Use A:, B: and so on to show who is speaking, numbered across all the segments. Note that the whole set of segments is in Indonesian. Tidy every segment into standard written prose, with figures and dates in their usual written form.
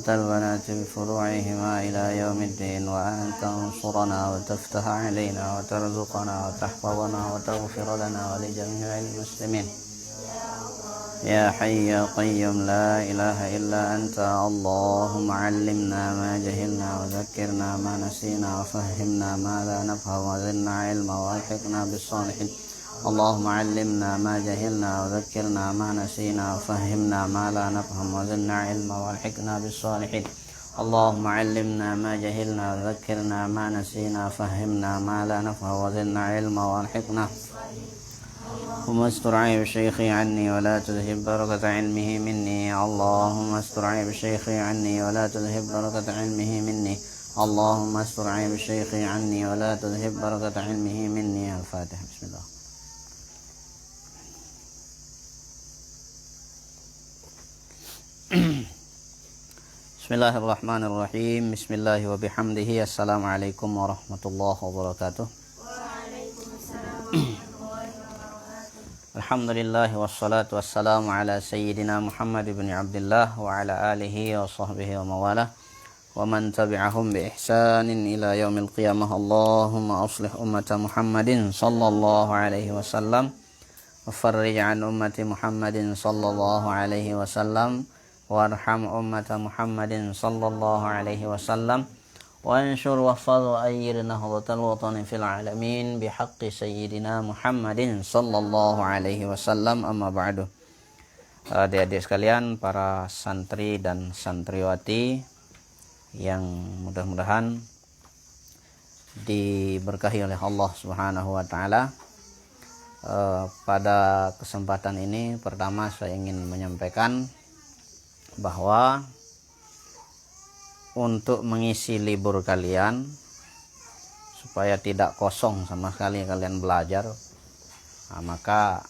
A: وألحقت البنات بفروعهما إلى يوم الدين، وأن تنصرنا وتفتح علينا وترزقنا وتحفظنا وتغفر لنا ولجميع المسلمين يا حي يا قيوم لا إله إلا أنت. اللهم علمنا ما جهلنا وذكرنا ما نسينا وفهمنا ما لا نفهم وزدنا علما والحقنا بالصالحين. اللهم علمنا ما جهلنا وذكرنا ما نسينا وفهمنا ما لا نفهم وزدنا علما والحقنا بالصالحين. اللهم علمنا ما جهلنا وذكرنا ما نسينا وفهمنا ما لا نفهم وزدنا علما والحقنا. اللهم استر عيب شيخي عني ولا تذهب بركة علمه مني. اللهم استر عيب شيخي عني ولا تذهب بركة علمه مني. اللهم استر عيب شيخي عني ولا تذهب بركة علمه مني. الفاتحة. بسم الله. Bismillahirrahmanirrahim. Bismillahi wa bihamdihi. Assalamualaikum warahmatullahi wabarakatuh. Alhamdulillah wassalatu wassalamu ala sayyidina Muhammad ibn Abdullah wa ala alihi wa sahbihi wa mawalah wa man tabi'ahum bi ihsanin ila yaumil qiyamah. Allahumma aslih ummata Muhammadin sallallahu alaihi wasallam wa farrij an ummati Muhammadin sallallahu alaihi wasallam warham ummata Muhammadin sallallahu alaihi wasallam wa anshur wahfadh wa ayyir nahdatal watani fil alamin bihaqqi sayyidina Muhammadin sallallahu alaihi wasallam. Amma ba'du. Adik-adik sekalian, para santri dan santriwati yang mudah-mudahan diberkahi oleh Allah Subhanahu wa taala. Pada kesempatan ini pertama saya ingin menyampaikan bahwa untuk mengisi libur kalian supaya tidak kosong sama sekali kalian belajar, maka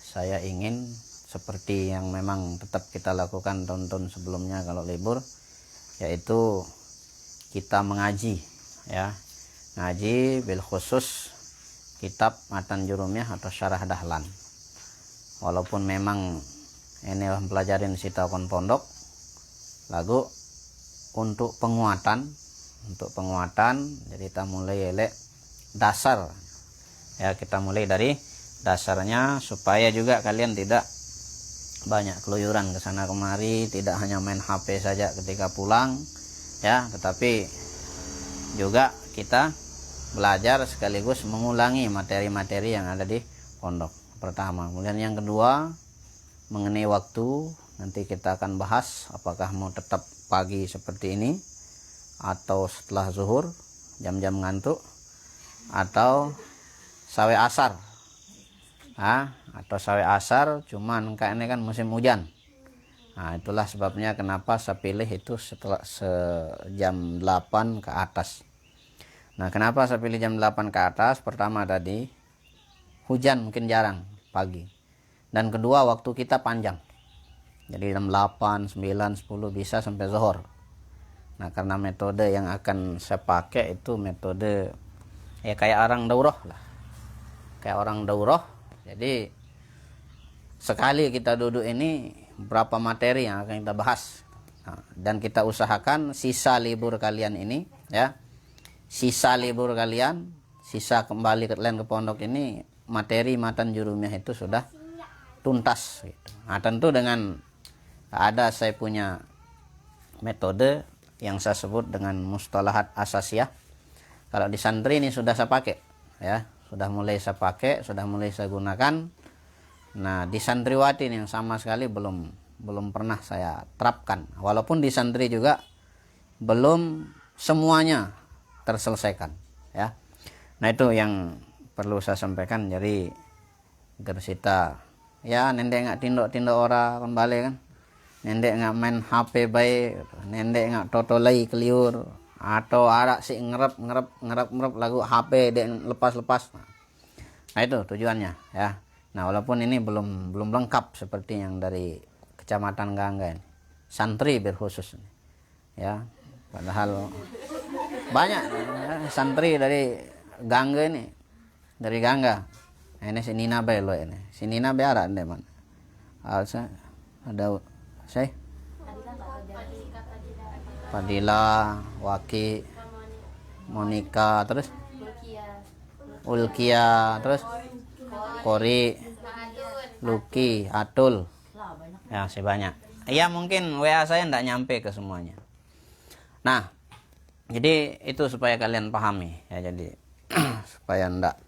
A: saya ingin seperti yang memang tetap kita lakukan tahun-tahun sebelumnya kalau libur, yaitu kita mengaji, ya, ngaji bil khusus kitab Matan Jurumiyah atau Syarah Dahlan. Walaupun memang ini pelajarin sita kon pondok, lagu untuk penguatan, jadi kita mulai dasar, ya, kita mulai dari dasarnya supaya juga kalian tidak banyak keluyuran ke sana kemari, tidak hanya main HP saja ketika pulang, ya, tetapi juga kita belajar sekaligus mengulangi materi-materi yang ada di pondok. Pertama, kemudian yang kedua mengenai waktu, nanti kita akan bahas apakah mau tetap pagi seperti ini atau setelah zuhur jam-jam ngantuk, atau sawe asar, atau sawe asar, cuman ini kan musim hujan. Nah, itulah sebabnya kenapa saya pilih itu setelah jam 8 ke atas. Nah, kenapa saya pilih jam 8 ke atas? Pertama tadi hujan mungkin jarang pagi, dan kedua waktu kita panjang. Jadi jam 8, 9, 10 bisa sampai zuhur. Nah, karena metode yang akan saya pakai itu metode ya kayak orang daurah lah. Kayak orang daurah. Jadi sekali kita duduk ini berapa materi yang akan kita bahas. Nah, dan kita usahakan sisa libur kalian ini, ya. Sisa libur kalian, sisa kembali kalian ke pondok ini, materi Matan Jurumiyah itu sudah tuntas gitu. Nah, tentu dengan ada saya punya metode yang saya sebut dengan mustalahat asasiyah. Kalau di santri ini sudah saya pakai, ya, sudah mulai saya pakai, sudah mulai saya gunakan. Nah, di santriwati yang sama sekali belum pernah saya terapkan. Walaupun di santri juga belum semuanya terselesaikan, ya. Nah, itu yang perlu saya sampaikan. Jadi agar kita, ya, nendek nggak tindok ora kembali kan, nendek nggak main HP baik, nendek nggak totolai keliur, atau arak si ngerep lagu HP dek lepas. Nah, itu tujuannya, ya. Nah, walaupun ini belum lengkap seperti yang dari Kecamatan Gangga ini, santri berkhusus, ya. Padahal banyak, ya, santri dari Gangga ini, dari Gangga. Nah, ini si Nina Belo ini, si Nina Beara ndek man. Ada saya Fadila, Waki, Monica, terus Ulkia, terus Kori, Luki, Atul. Ya, masih banyak. Ya, mungkin WA saya enggak nyampe ke semuanya. Nah, jadi itu supaya kalian pahami ya. Jadi supaya enggak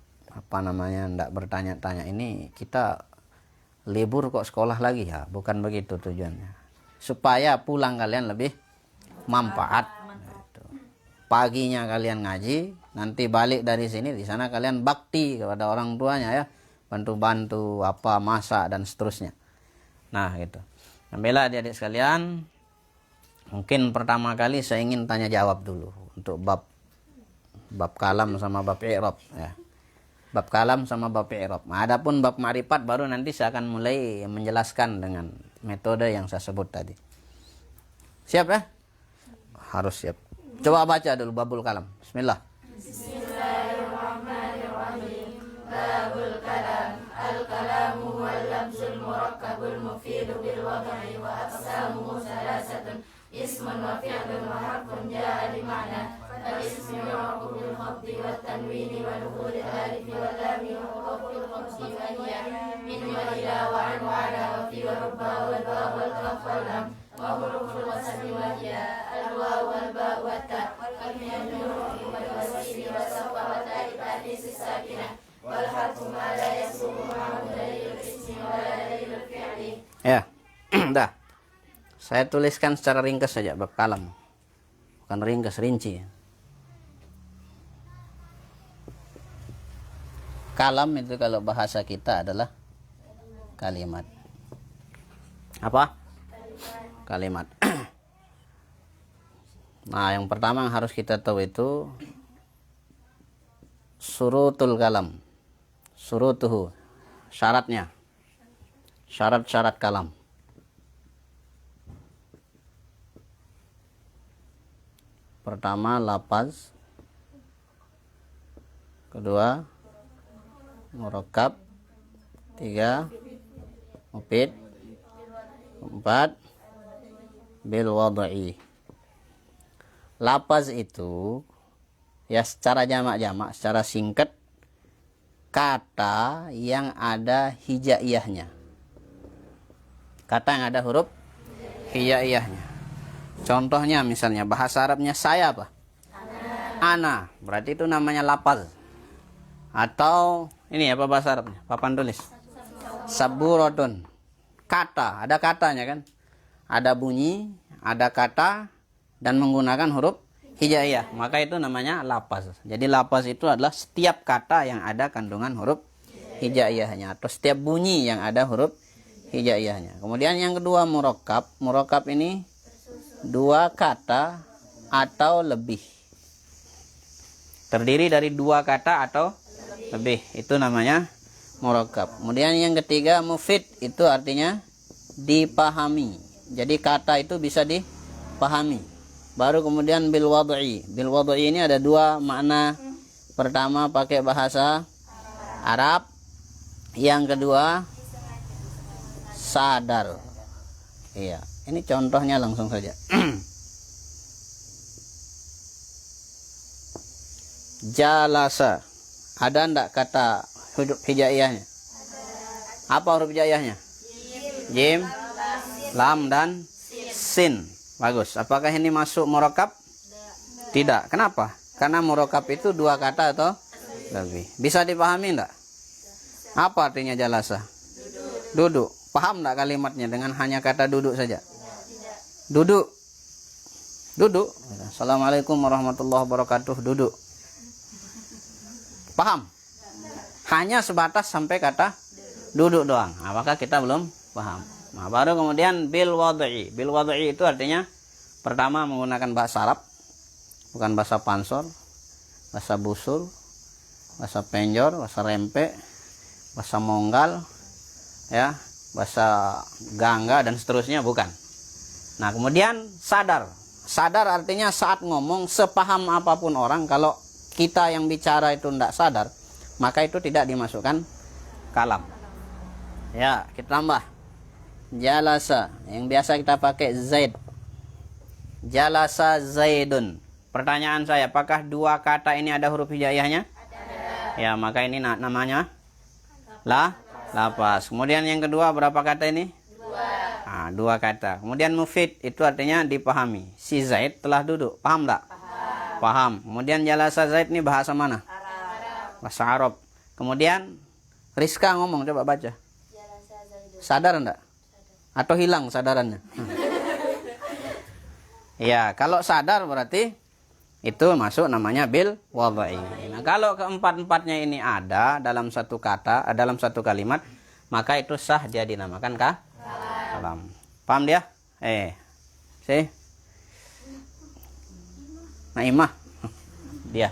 A: enggak bertanya-tanya, ini kita libur kok sekolah lagi ya, bukan begitu tujuannya. Supaya pulang kalian lebih manfaat. Gitu. Paginya kalian ngaji, nanti balik dari sini, di sana kalian bakti kepada orang tuanya ya, bantu-bantu apa masak dan seterusnya. Nah, gitu. Alhamdulillah adik-adik sekalian, mungkin pertama kali saya ingin tanya jawab dulu untuk bab kalam sama bab i'rab ya. Bab kalam sama bab i'rab. Nah, adapun bab ma'rifat baru nanti saya akan mulai menjelaskan dengan metode yang saya sebut tadi. Siap ya? Harus siap. Coba baca dulu babul kalam. Bismillah.
B: Bismillahirrahmanirrahim. Babul kalam. Al-kalamu wal lafzul murakkabul mufidu bil wad'i wa aqsamuhu salasatun. Ismun wa fi'lun wa harfun ja'a li ma'na. Al-ismu yu'rafu bil khafdi wat tanwini wa dukhuli al-alif wal lam wa fil khamsi wa hiya min wa ila wa an wa ala wa fi wa rubba wal ba wal kaf wal lam wa huruful wasli wa hiya al-waw wal ba wa ta wal min al-huruf wal wasli wa safa wa ta'is sakinah wal harfu ma la yasbuhu ma'ahu dalil ismi wa la dalil fi'li.
A: Ya. Dah. Saya tuliskan secara ringkas saja bab kalam. Bukan ringkas, rinci. Kalam itu kalau bahasa kita adalah kalimat. Apa? Kalimat. Nah, yang pertama yang harus kita tahu itu surutul kalam. Surutuhu. Syaratnya. Syarat-syarat kalam. Pertama, lafaz. Kedua, murakkab. 3, mufid. 4, bil wad'i. Lafaz itu ya secara jamak-jamak, secara singkat, kata yang ada hijaiyahnya. Kata yang ada huruf hijaiyahnya. Contohnya misalnya bahasa Arabnya saya apa? Ana. Berarti itu namanya lafaz. Atau ini apa bahasa Arabnya? Papan tulis. Saburatun. Kata, ada katanya kan? Ada bunyi, ada kata dan menggunakan huruf hijaiyah. Maka itu namanya lafaz. Jadi lafaz itu adalah setiap kata yang ada kandungan huruf hijaiyahnya atau setiap bunyi yang ada huruf hijaiyahnya. Kemudian yang kedua murakkab. Murakkab ini dua kata atau lebih. Terdiri dari dua kata atau lebih. Itu namanya murakkab. Kemudian yang ketiga mufid, itu artinya dipahami. Jadi kata itu bisa dipahami. Baru kemudian bil wad'i. Bil wad'i ini ada dua makna. Pertama pakai bahasa Arab. Yang kedua sadar. Iya. Ini contohnya langsung saja. Jalasa. Ada ndak kata huruf hijaiyahnya? Apa huruf hijaiyahnya? Jim, lam dan sin. Bagus. Apakah ini masuk murakkab? Tidak. Kenapa? Karena murakkab itu dua kata atau lebih. Bisa dipahami ndak? Apa artinya jalasa? Duduk. Paham ndak kalimatnya dengan hanya kata duduk saja? Duduk. Duduk. Assalamualaikum warahmatullahi wabarakatuh. Duduk. Paham? Hanya sebatas sampai kata duduk doang. Apakah kita belum paham? Nah, baru kemudian bil wad'i. Bil wad'i itu artinya pertama menggunakan bahasa Arab, bukan bahasa Pansor, bahasa Busul, bahasa Penjor, bahasa Rempe, bahasa Monggal, ya, bahasa Gangga dan seterusnya, bukan. Nah, kemudian sadar. Sadar artinya saat ngomong sepaham apapun orang, kalau kita yang bicara itu tidak sadar, maka itu tidak dimasukkan kalam. Ya, kita tambah. Jalasa, yang biasa kita pakai zaid. jalasa Zaidun. Pertanyaan saya, apakah dua kata ini ada huruf hijaiyahnya? Ada. Ya, maka ini namanya lapas. Kemudian yang kedua, berapa kata ini? Dua kata. Kemudian mufid itu artinya dipahami. Si Zaid telah duduk. Paham tak? Paham. Kemudian jalasa Zaid ini bahasa mana? Arab. Bahasa Arab. Kemudian Rizka ngomong, coba baca. Sadar enggak? Atau hilang sadarannya? Ya, kalau sadar berarti itu masuk namanya bil wadai. Nah, kalau keempat-empatnya ini ada dalam satu kata, dalam satu kalimat, maka itu sah dia dinamakan kalam. Paham dia? Si Naimah. Dia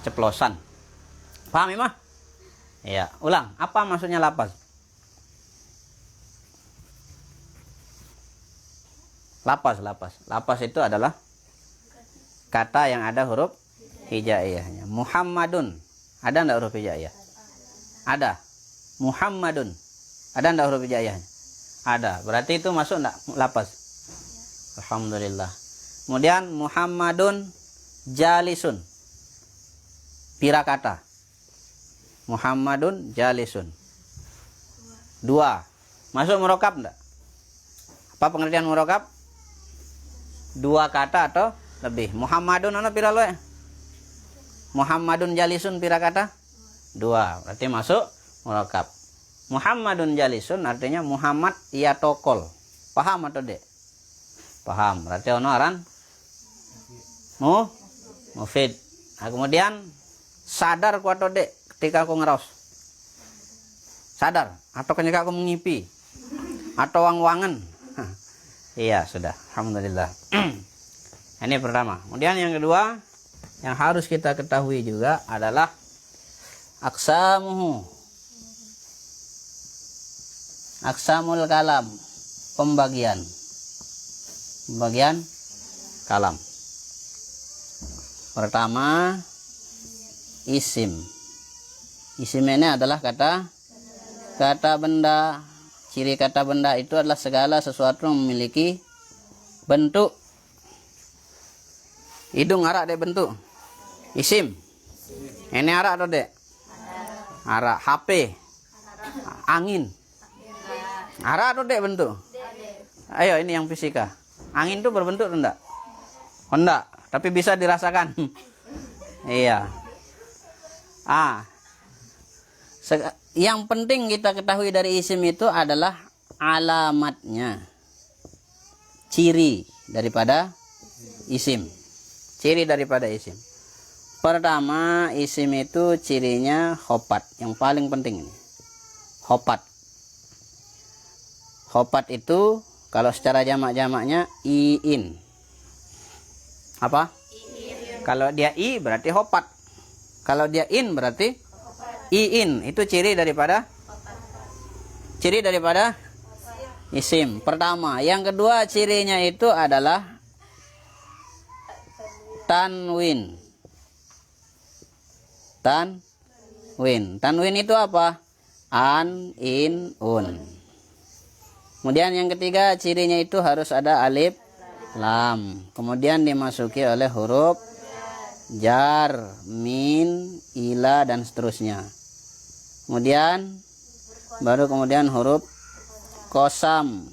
A: ceplosan. Paham Imah? Iya, ulang. Apa maksudnya lapas? Lapas itu adalah kata yang ada huruf hijaiyahnya. Muhammadun. Ada enggak huruf hijaiyah? Ada. Muhammadun. Ada enggak huruf hijaiyahnya? Ada. Berarti itu masuk enggak lapas? Alhamdulillah. Kemudian Muhammadun jalisun. Pira kata? Muhammadun jalisun. Dua. Masuk murokab enggak? Apa pengertian murokab? Dua kata atau lebih. Muhammadun ana pira loe? Muhammadun jalisun pira kata? Dua. Berarti masuk murokab. Muhammadun jalisun artinya Muhammad ia tokol. Paham atau dek? Paham. Berarti ono aran mufid. Nah, kemudian sadar ku atau dek ketika aku ngeraos? Sadar atau ketika aku mengipi? Atau wang-wangan? Iya, sudah. Alhamdulillah. Ini pertama. Kemudian yang kedua yang harus kita ketahui juga adalah aqsamuhu. Aqsamul kalam, pembagian kalam. Pertama, isim. Isim ini adalah kata benda. Ciri kata benda itu adalah segala sesuatu yang memiliki bentuk. Hidung arak dek bentuk. Isim. Ini arak atau dek? Arak. HP. Angin. Arak atau dek bentuk? Ayo ini yang fisika. Angin itu berbentuk atau enggak? Enggak. Tapi bisa dirasakan. Iya. Yang penting kita ketahui dari isim itu adalah alamatnya. Ciri daripada isim. Ciri daripada isim. Pertama, isim itu cirinya khopat. Yang paling penting ini. Khopat. Khopat itu kalau secara jamak-jamaknya iin. Apa? Kalau dia i berarti khopat. Kalau dia in berarti iin. Itu ciri daripada isim. Pertama. Yang kedua cirinya itu adalah tanwin. Tanwin itu apa? An, in, un. Kemudian yang ketiga cirinya itu harus ada alif, lam. Kemudian dimasuki oleh huruf jar, min, ila dan seterusnya. Kemudian huruf qasam.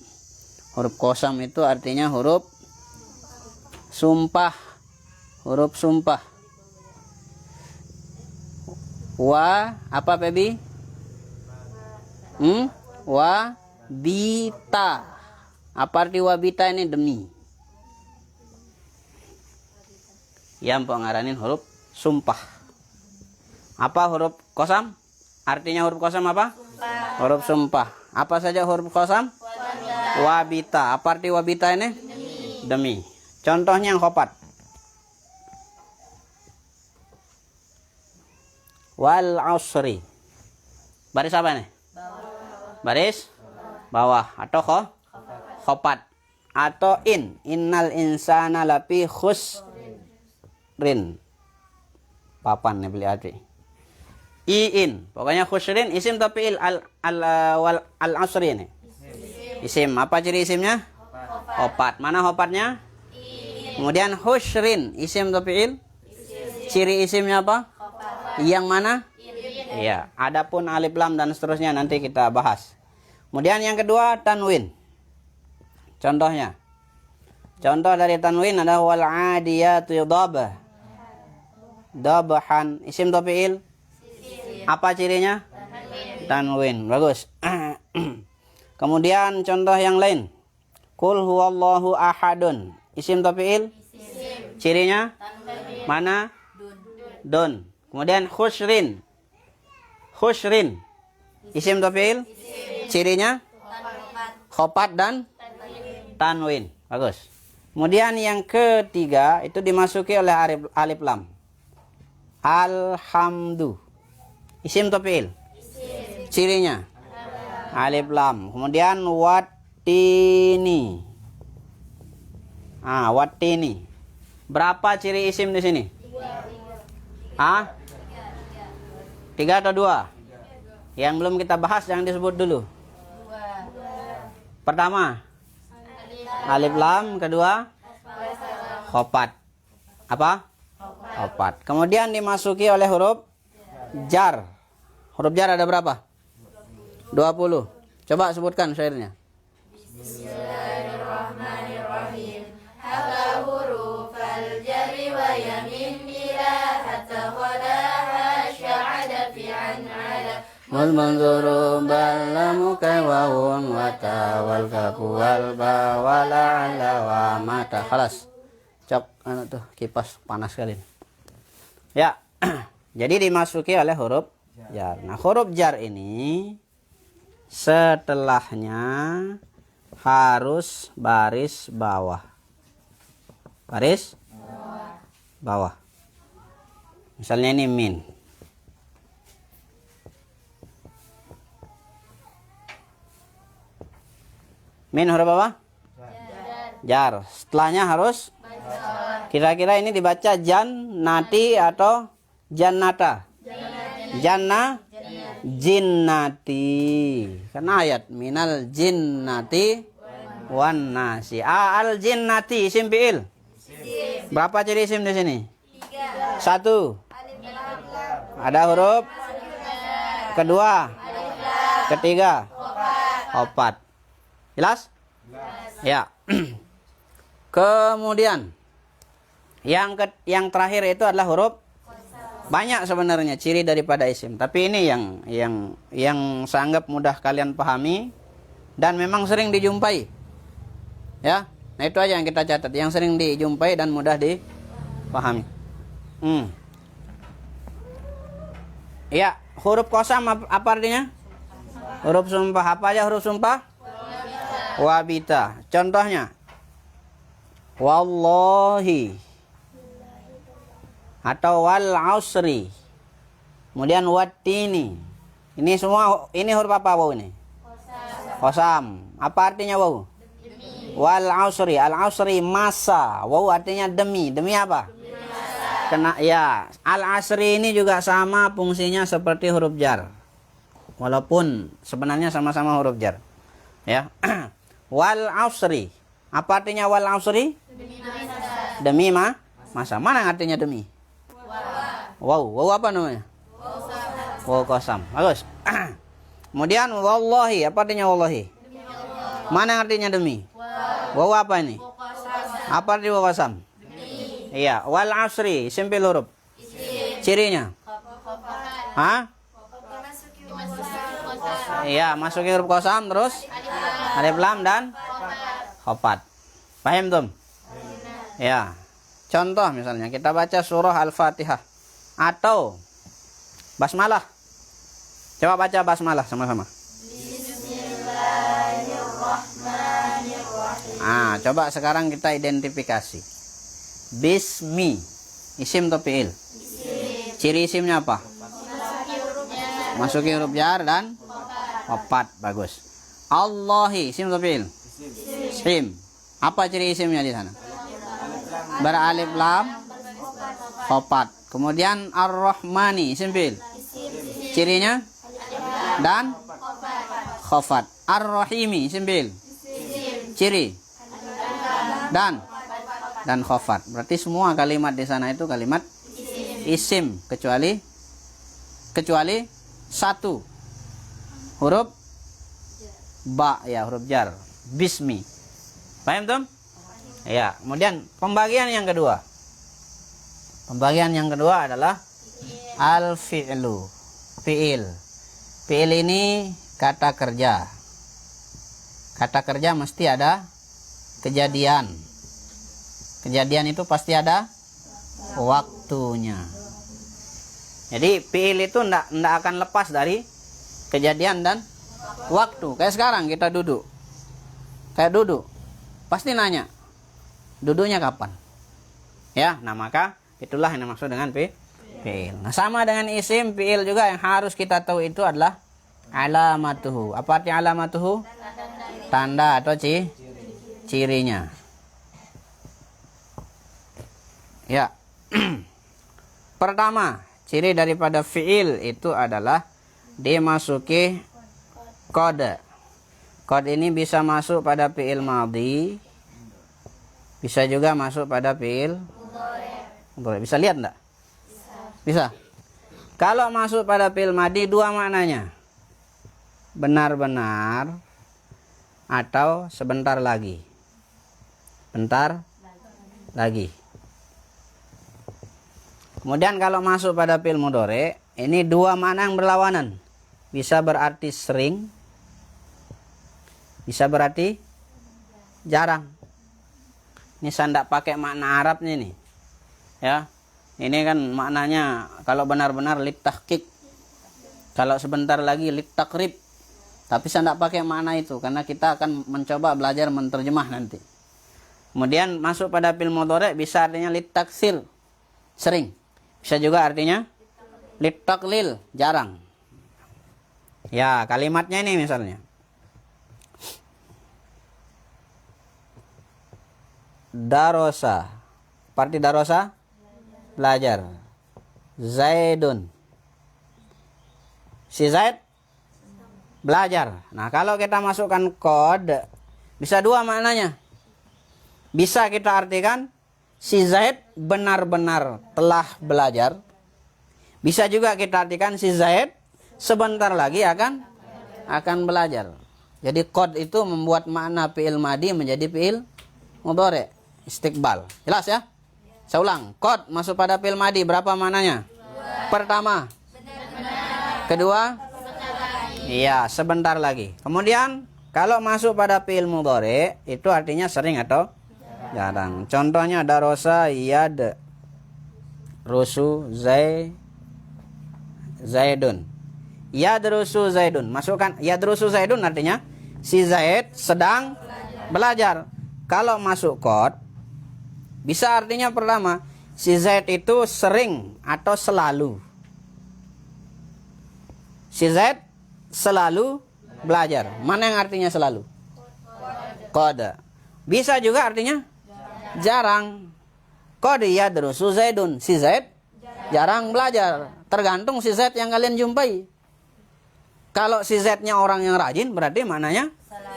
A: Huruf qasam itu artinya huruf sumpah. Huruf sumpah. Wa apa Pebi? Wa bita. Apa arti wabita ini? Demi. Yang pengaranin huruf sumpah. Apa huruf qasam? Artinya huruf qasam apa? Sumpah. Huruf sumpah. Apa saja huruf qasam? Wabita. Apa arti wabita ini? Demi. Contohnya yang khopat. Wal asri. Baris apa ini? Baris bawah atau khopat atau in. Innal insana lafi khusrin. Papan nih beli adik. In. Pokoknya khusrin isim tapi al asri ini. Isim. Apa ciri isimnya? Khopat. Mana khopatnya? Kemudian husyrin, isim atau fi'il? Ciri isimnya apa? Yang mana? Iya. Adapun alif lam dan seterusnya nanti kita bahas. Kemudian yang kedua tanwin. Contohnya. Contoh dari tanwin adalah wal adiyatu dabah. Dabahan, isim atau fi'il? Apa cirinya? Tanwin. Bagus. Kemudian contoh yang lain. Qul huwallahu ahadun. Isim atau fi'il? Cirinya? Mana? Dun. Kemudian khusyrin. Khusyrin. Isim atau fi'il? Cirinya? Khopat dan tanwin. Bagus. Kemudian yang ketiga itu dimasuki oleh alif lam. Alhamdu. Isim atau fi'il? Cirinya? Alif lam. Kemudian wattini. Wattini. Berapa ciri isim di sini? 3 atau 2? Yang belum kita bahas yang disebut dulu. Pertama, alif lam. Kedua, khopat. Apa? Khopat. Kemudian dimasuki oleh huruf jar. Huruf jar ada berapa? 20. Coba sebutkan syairnya.
B: Bismillahirrahmanirrahim. Haka hurufal jarri wa yamin bila hatta khadaha sya'ada fi an'ala.
A: Mul munzuru balamuka wa hun wa tawal kafu wal ba wala ala wa mata. Khalas. Cok tuh kipas panas sekali. Ya. Jadi dimasuki oleh huruf jar. Nah, huruf jar ini setelahnya harus baris bawah. Baris bawah. Misalnya ini min. Min huruf apa? Jar. Setelahnya harus kira-kira ini dibaca jannati atau jannata? Jinnati. Karena ayat minal jinnati wan nasi. Al jinnati isim fi'il. Berapa ciri isim di sini? 1. Ada huruf. Kedua. Ketiga. Khopat. Jelas? Ya. Kemudian yang terakhir itu adalah huruf. Banyak sebenarnya ciri daripada isim, tapi ini yang saya anggap mudah kalian pahami dan memang sering dijumpai. Ya. Nah, itu aja yang kita catat, yang sering dijumpai dan mudah dipahami. Ya, huruf qasam apa artinya? Huruf sumpah. Apa aja huruf sumpah? Wabita. Contohnya wallahi atau wal ausri. Kemudian wattini. Ini semua ini huruf apa waw ini? Qasam. Apa artinya waw? Wal ausri. Al ausri masa. Waw artinya demi. Demi apa? Kena ya. Al asri ini juga sama fungsinya seperti huruf jar. Walaupun sebenarnya sama-sama huruf jar. Ya. Wal ausri. Apa artinya wal ausri? Demi masa. Mana artinya demi? Wow apa namanya? Wow qasam. Bagus. Kemudian wallahi, apa artinya wallahi? Mana artinya demi? Wow apa ini? Apa arti wow qasam? Iya, wal asri, simpel huruf. Cirinya? Iya, masuki huruf qasam terus alif lam dan khopat. Paham tum? Ya. Contoh misalnya kita baca surah Al-Fatihah atau basmalah. Coba baca basmalah sama-sama.
B: Bismillahirrahmanirrahim.
A: Coba sekarang kita identifikasi. Bismi, isim atau fi'il? Ciri isimnya apa? Masuki huruf jar dan khopat. Bagus. Allahi, isim atau fi'il? Isim. Apa ciri isimnya di sana? Beralif lam khopat. Kemudian ar-rahmani isim fi'il. Cirinya dan khopat. Ar-rahimi isim fi'il. Ciri dan khafat. Berarti semua kalimat di sana itu kalimat isim kecuali satu huruf ba, ya, huruf jar, bismi. Paham tuh? Ya, kemudian pembagian yang kedua. Pembagian yang kedua adalah al-fi'lu, fi'il. Fi'il ini kata kerja. Kata kerja mesti ada kejadian. Kejadian itu pasti ada waktunya. Jadi fi'il itu ndak akan lepas dari kejadian dan waktu. Kayak sekarang kita duduk. Kayak duduk. Pasti nanya, duduknya kapan? Ya, nah maka itulah yang dimaksud dengan fi'il. Nah, sama dengan isim, fi'il juga yang harus kita tahu itu adalah alamatuhu. Apa artinya alamatuhu? Tanda atau cirinya. Ya. Pertama, ciri daripada fi'il itu adalah dimasuki kode. Kode ini bisa masuk pada fi'il madhi, bisa juga masuk pada fi'il mudhari. Bisa lihat enggak? Bisa. Kalau masuk pada fi'il madhi dua maknanya. Benar-benar atau sebentar lagi. Bentar lagi. Kemudian kalau masuk pada fi'il mudhari, ini dua makna yang berlawanan. Bisa berarti sering, bisa berarti jarang. Ini saya tidak pakai makna Arabnya nih. Ya. Ini kan maknanya kalau benar-benar litahqiq. Kalau sebentar lagi litakrib. Tapi saya tidak pakai makna itu karena kita akan mencoba belajar menterjemah nanti. Kemudian masuk pada fi'il mudhari bisa artinya litaktsir, sering. Bisa juga artinya litaklil, jarang. Ya, kalimatnya ini misalnya. Darosa. Arti darosa? Belajar. Zaidun. Si Zaid belajar. Nah, kalau kita masukkan kode, bisa dua maknanya. Bisa kita artikan si Zaid benar-benar telah belajar. Bisa juga kita artikan si Zaid sebentar lagi akan belajar. Jadi kod itu membuat makna fi'il madhi menjadi fi'il mudhari, istiqbal. Jelas ya? Saya ulang. Kod masuk pada fi'il madhi berapa maknanya? Pertama. Kedua? Iya, sebentar lagi. Kemudian kalau masuk pada fi'il mudhari itu artinya sering atau jarang. Contohnya darosa yad rusu zaidun. Yadrusu zaidun. Masukkan yadrusu zaidun artinya si Zaid sedang belajar. Kalau masuk kod bisa artinya pertama si Zaid itu sering atau selalu. Si Zaid selalu belajar. Mana yang artinya selalu? Kode. Bisa juga artinya jarang. Kode yadrusu zaidun. Si Zaid jarang belajar. Tergantung si Zaid yang kalian jumpai. Kalau si Z-nya orang yang rajin berarti maknanya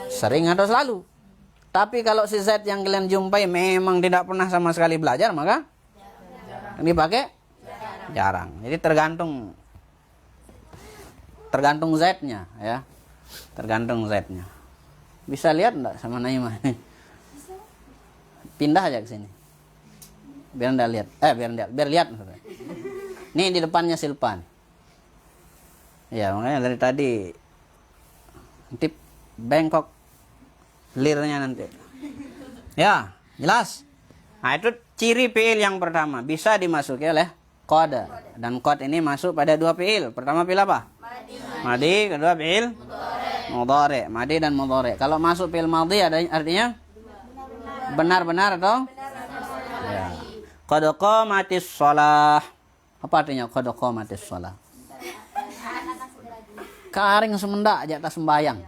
A: sering atau selalu. Tapi kalau si Z yang kalian jumpai memang tidak pernah sama sekali belajar, maka yang dipakai jarang. Jadi tergantung Z-nya ya. Tergantung Z-nya. Bisa lihat enggak sama Naimah? Pindah aja ke sini. Biar Anda lihat. Biar lihat maksudnya. Nih di depannya Silpan. Ya, makanya dari tadi nanti bengkok lirnya nanti. Ya, jelas. Nah, itu ciri fi'il yang pertama. Bisa dimasuki oleh kode. Dan kode ini masuk pada dua fi'il. Pertama fi'il apa? Madhi. Kedua fi'il mudhari. Madhi dan mudhari. Kalau masuk fi'il madhi artinya benar-benar atau? Ya. Qad qamatis shalah. Apa artinya qad qamatis shalah? Karing semendak aja tak sembayang.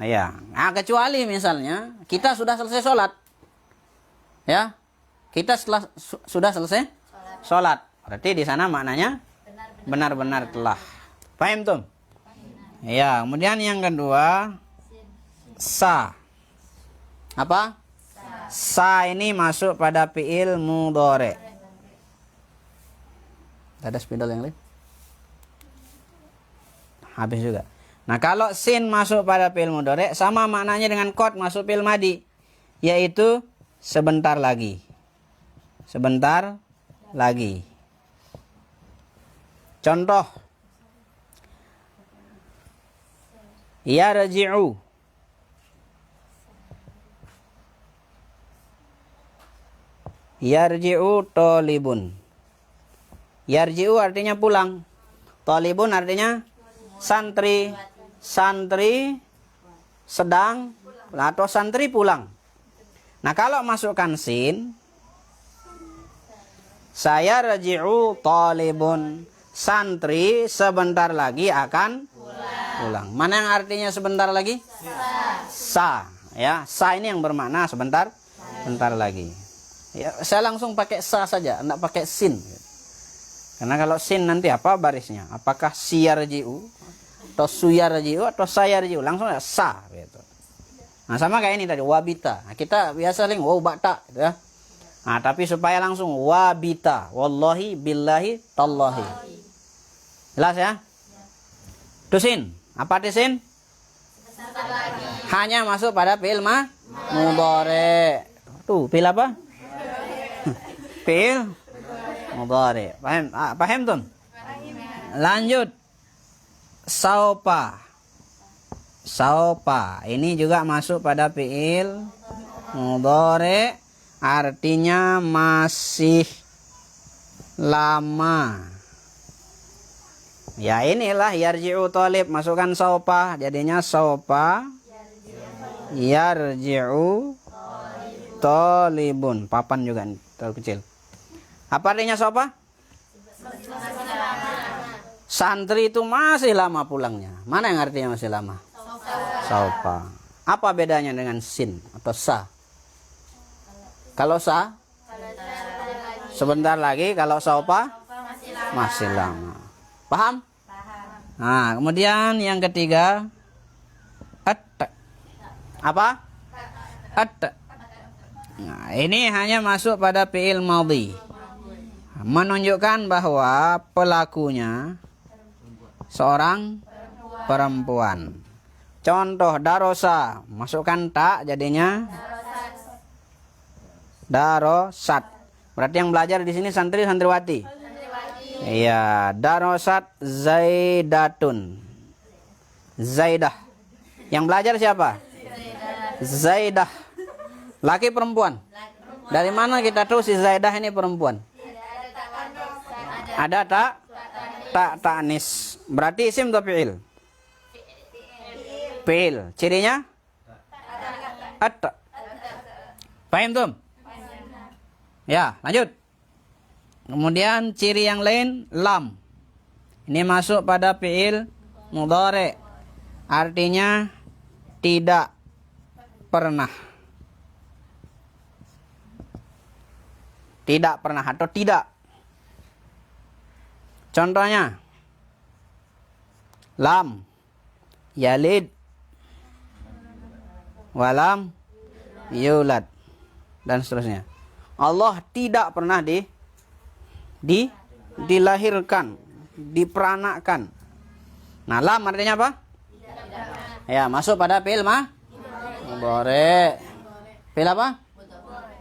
A: Ya. Nah, kecuali misalnya kita sudah selesai sholat. Ya. Kita sudah selesai sholat. Berarti di sana maknanya benar-benar telah. Paham tuh? Ya, kemudian yang kedua sa. Apa? Sa ini masuk pada fi'il mudhari. Ada spidol yang lain? Habis juga. Nah, kalau sin masuk pada fi'il mudhari sama maknanya dengan qad masuk fi'il madi, yaitu sebentar lagi. Sebentar lagi. Contoh. Yarji'u. Yarji'u talibun. Yarji'u artinya pulang. Talibun artinya santri. Santri sedang atau santri pulang. Nah, kalau masukkan sin, saya raji'u talibun. Santri sebentar lagi akan pulang. Mana yang artinya sebentar lagi? Sa. Ya, sa ini yang bermakna sebentar lagi. Ya, saya langsung pakai sa saja, enggak pakai sin. Karena kalau sin nanti apa barisnya? Apakah siyarji'u atau suyarji'u atau sayarji'u? Langsung ya sa gitu. Nah, sama kayak ini tadi wabita. Nah, kita biasa link wow bata gitu ya. Nah, tapi supaya langsung wabita, wallahi billahi tallahi. Jelas ya? Tusin. Apa tusin? Hanya masuk pada fi'il mudhari. Tuh, fi'il apa? Fi'il mudhari. Paham? Paham tuh? Lanjut. Saupa. Saupa. Ini juga masuk pada fi'il mudhari. Artinya masih lama. Ya, inilah yarji'u talib, masukkan saupa, jadinya saupa yarji'u talibun. Papan juga terlalu kecil. Apa artinya saupa? Santri itu masih lama pulangnya. Mana yang artinya masih lama? Saupa. Apa bedanya dengan sin atau sa? Kalau sa sebentar lagi, kalau saupa masih lama. Paham? Nah, kemudian yang ketiga, at. Apa? At. Nah, ini hanya masuk pada fi'il madhi. Menunjukkan bahwa pelakunya seorang perempuan. Contoh darosa, masukkan ta jadinya darosat. Berarti yang belajar di sini santri santriwati. Iya, darosat zaidatun. Zaidah. Yang belajar siapa? Zaidah. Laki perempuan? Dari mana kita tahu si Zaidah ini perempuan? Ada tak ta'nis. Berarti isim atau fi'il? Fi'il. Cirinya? At. Paham tuh? Ya, lanjut. Kemudian ciri yang lain, lam. Ini masuk pada fi'il mudhari. Artinya tidak pernah. Tidak pernah atau tidak. Contohnya, lam yalid walam yulad dan seterusnya. Allah tidak pernah dilahirkan, diperanakkan. Nah, lam artinya apa? Ya, masuk pada fi'il mudhari. Fi'il apa?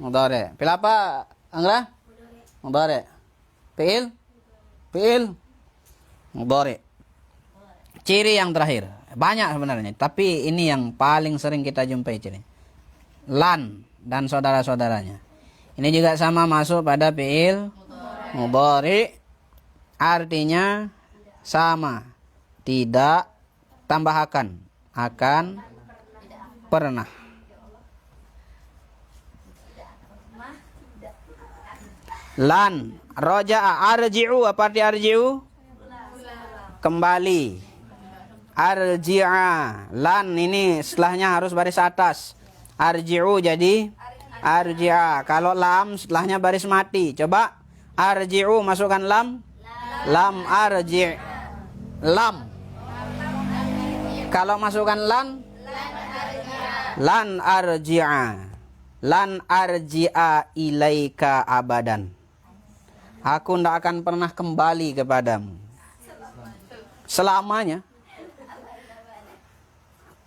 A: Mudhari. Fi'il apa, Anggra? Mudhari. Fi'il mudhari. Ciri yang terakhir. Banyak sebenarnya, tapi ini yang paling sering kita jumpai ciri. Lan dan saudara-saudaranya. Ini juga sama masuk pada fi'il mudhari, artinya sama, tidak, tambah akan, pernah. Lan, roja'a, arji'u, apa arti arji'u? Kembali. Arji'a, lan ini setelahnya harus baris atas. Arji'u jadi arji'a. Kalau lam setelahnya baris mati. Coba arji'u, masukkan lam. Lam arji'. Lam. Kalau masukkan lan. Lan arji'a. Lan arji'a ilaika abadan. Aku tidak akan pernah kembali kepadamu selamanya.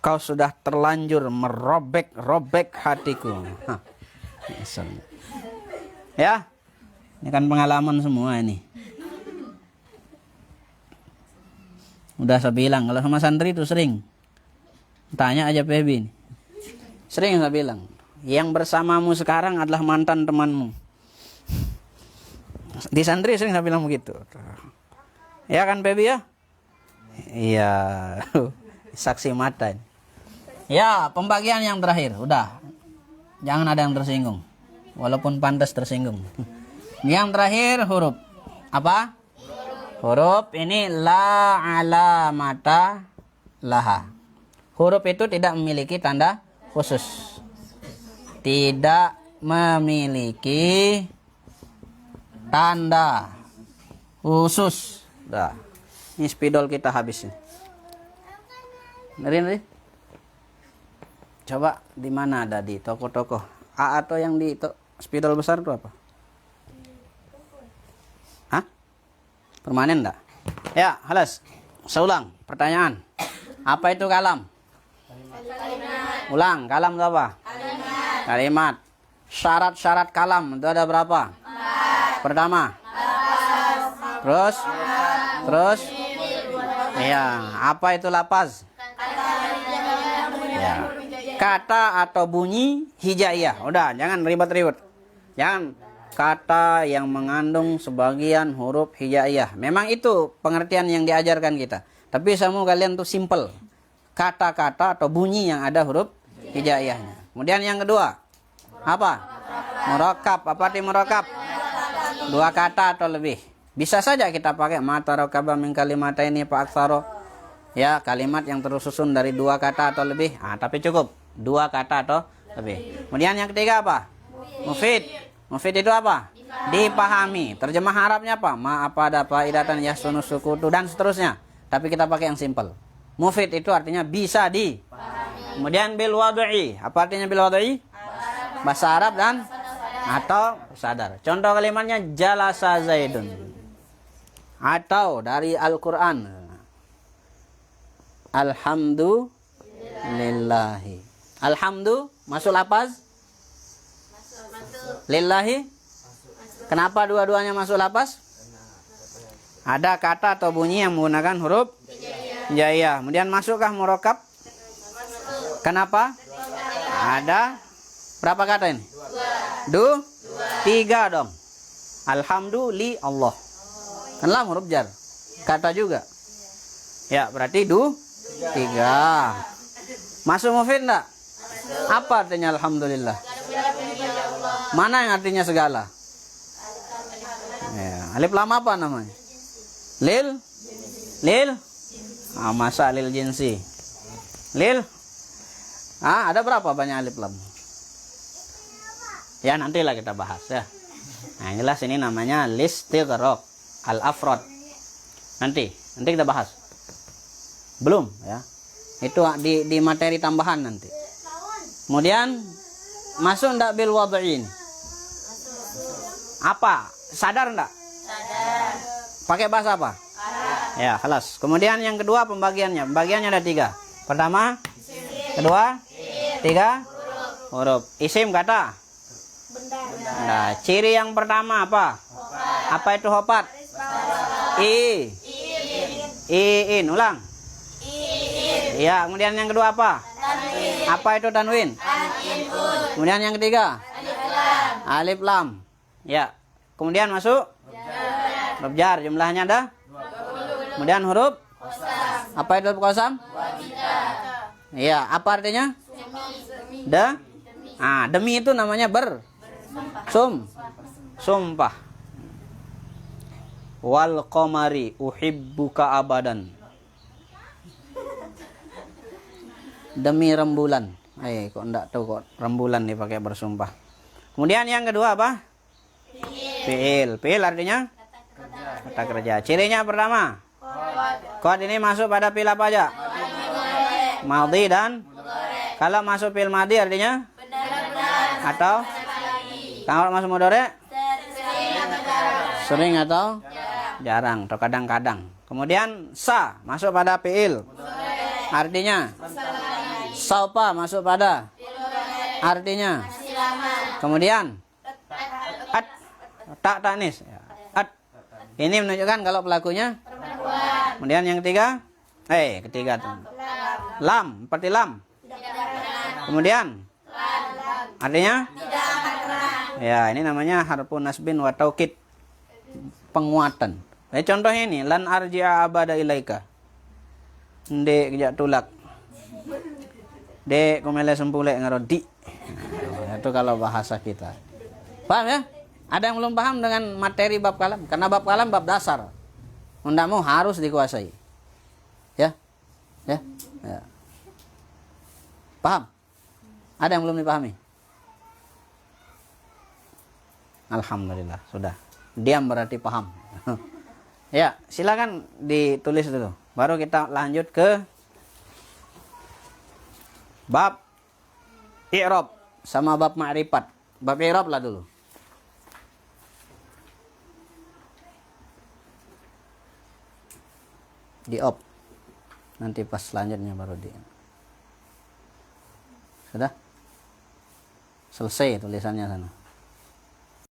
A: Kau sudah terlanjur merobek-robek hatiku. Ya, ini kan pengalaman semua ini. Udah saya bilang, kalau sama santri itu sering. Tanya aja Febi. Sering saya bilang, yang bersamamu sekarang adalah mantan temanmu. Di santri sering saya bilang begitu. Ya kan Febi ya? Iya. Saksi mata. Ya, pembagian yang terakhir. Udah. Jangan ada yang tersinggung. Walaupun pantas tersinggung. Yang terakhir huruf. Apa? Huruf ini la alamata laha. Huruf itu tidak memiliki tanda khusus. Tidak memiliki tanda khusus. Dah. Ini spidol kita habis nih. Nari. Coba di mana ada di toko-toko? A atau yang di spidol besar itu apa? Hah? Permanen enggak? Ya, halas. Saya ulang pertanyaan. Apa itu kalam? Kalimat. Ulang, kalam itu apa? Kalimat. Kalimat. Syarat-syarat kalam itu ada berapa? 4. Pertama. Terus? Terus? Iya, apa itu lapas? Ya. Kata atau bunyi hijaiyah. Udah, jangan ribet-ribet. Jangan kata yang mengandung sebagian huruf hijaiyah. Memang itu pengertian yang diajarkan kita. Tapi semua kalian tuh simple. Kata-kata atau bunyi yang ada huruf hijaiyahnya. Kemudian yang kedua, apa? Murakab. Apa arti murakab? 2 kata atau lebih. Bisa saja kita pakai mata rakaba min kalimata ini pak aksaro. Ya, kalimat yang tersusun dari 2 kata atau lebih. Tapi cukup 2 kata atau lebih. Kemudian yang ketiga apa? Mufid. Mufid itu apa? Dipahami. Terjemah Arabnya apa? Ma apa ada faidatan yahsunu sukutu dan seterusnya. Tapi kita pakai yang simple. Mufid itu artinya bisa dipahami. Kemudian bil wad'i. Apa artinya bil wad'i? Bahasa Arab dan atau sadar. Contoh kalimatnya jalasa Zaidun. Atau dari Al-Qur'an. Alhamdulillahi. Alhamdu masuk lapas? Lillahi. Kenapa dua-duanya masuk lapas? Ada kata atau bunyi yang menggunakan huruf hijaiyah. Kemudian masukkah murakab? Kenapa? Ada berapa kata ini? 2. 3 dong. Alhamdulillah Allah. Kanlah huruf jar. Kata juga. Ya, berarti 3. Masuk mufid enggak? Apa artinya alhamdulillah? Mana yang artinya segala? Ya, alif lam apa namanya? Lil? Masa lil jinsi. Lil? Ada berapa banyak alif lam? Ya, nantilah kita bahas ya. Nah, inilah sini namanya listighraq al-afrad. Nanti kita bahas. Belum ya. Itu di materi tambahan nanti. Kemudian masuk enggak bil wad'in? Apa? Sadar enggak? Sadar. Pakai bahasa apa? Arab. Ya, halas. Kemudian yang kedua pembagiannya. Pembagiannya ada 3. Pertama, kedua, 3 huruf. Isim kata? Nah, ciri yang pertama apa? Apa itu hopat? In. Ulang. Ya, kemudian yang kedua apa? Tanwin. Apa itu tanwin? Kemudian yang ketiga? Alif lam. Ya. Kemudian masuk? Huruf jar. Jumlahnya ada? 20. Kemudian huruf? Qasam. Apa itu huruf qasam? Ya, apa artinya? Demi itu namanya sumpah. Wal qamari uhibbuka abadan. Demi rembulan. Kok enggak tahu kok rembulan dipakai bersumpah. Kemudian yang kedua apa? Fi'il. Fi'il artinya kata kerja. Cirinya pertama. Qad ini masuk pada fi'il apa aja? Madhi dan kalau masuk fi'il madhi artinya atau kalau masuk mudhari sering atau jarang atau kadang-kadang. Kemudian sa masuk pada fiil. Artinya saupa masuk pada artinya. Kemudian at tak tanis. At ini menunjukkan kalau pelakunya. Kemudian yang ketiga, ketiga tuh. Lam, seperti lam. Kemudian artinya ya, ini namanya harfun nasbin wa taukid, penguatan. Contoh ini, lan arji'a abada ilaika. Ndek kejak tulak. Dek kumele sempulek ngarodi. Itu kalau bahasa kita. Paham ya? Ada yang belum paham dengan materi bab kalam? Karena bab kalam bab dasar. Ndak mau harus dikuasai. Ya? Ya? Ya. Paham? Ada yang belum dipahami? Alhamdulillah, sudah. Diam berarti paham. Ya, silakan ditulis dulu. Baru kita lanjut ke bab i'rab sama bab ma'rifat. Bab i'rab lah dulu. Di-op. Nanti pas selanjutnya baru di. Sudah? Selesai tulisannya sana.